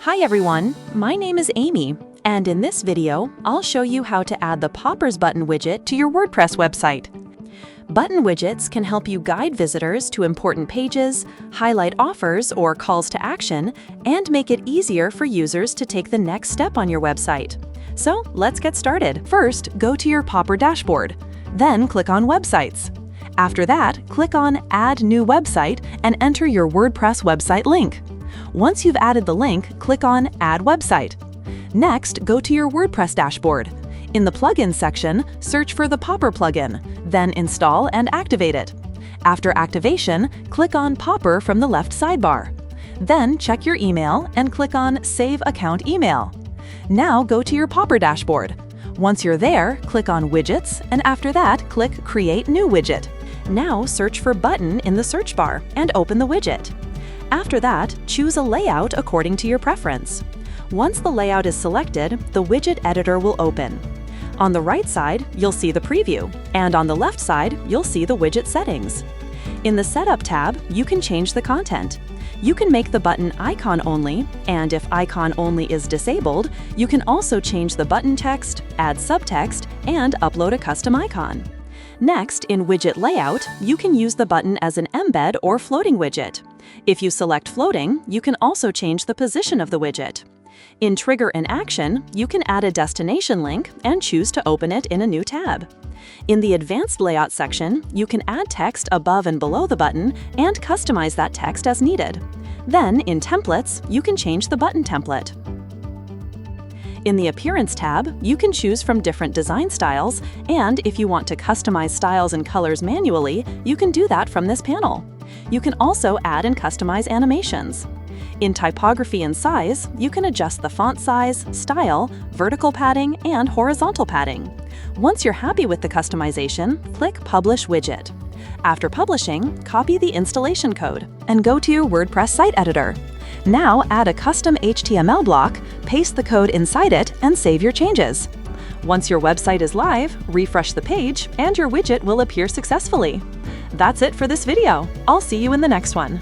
Hi everyone, my name is Amy, and in this video, I'll show you how to add the Poppers button widget to your WordPress website. Button widgets can help you guide visitors to important pages, highlight offers or calls to action, and make it easier for users to take the next step on your website. So let's get started. First, go to your Popper dashboard. Then click on Websites. After that, click on Add New Website and enter your WordPress website link. Once you've added the link, click on Add Website. Next, go to your WordPress dashboard. In the Plugins section, search for the Popper plugin, then install and activate it. After activation, click on Popper from the left sidebar. Then check your email and click on Save Account Email. Now go to your Popper dashboard. Once you're there, click on Widgets, and after that, click Create New Widget. Now search for Button in the search bar and open the widget. After that, choose a layout according to your preference. Once the layout is selected, the widget editor will open. On the right side, you'll see the preview, and on the left side, you'll see the widget settings. In the Setup tab, you can change the content. You can make the button icon only, and if icon only is disabled, you can also change the button text, add subtext, and upload a custom icon. Next, in Widget Layout, you can use the button as an embed or floating widget. If you select floating, you can also change the position of the widget. In Trigger and Action, you can add a destination link and choose to open it in a new tab. In the Advanced Layout section, you can add text above and below the button and customize that text as needed. Then, in Templates, you can change the button template. In the Appearance tab, you can choose from different design styles, and if you want to customize styles and colors manually, you can do that from this panel. You can also add and customize animations. In Typography and Size, you can adjust the font size, style, vertical padding, and horizontal padding. Once you're happy with the customization, click Publish Widget. After publishing, copy the installation code and go to your WordPress site editor. Now add a custom HTML block, paste the code inside it, and save your changes. Once your website is live, refresh the page, and your widget will appear successfully. That's it for this video. I'll see you in the next one.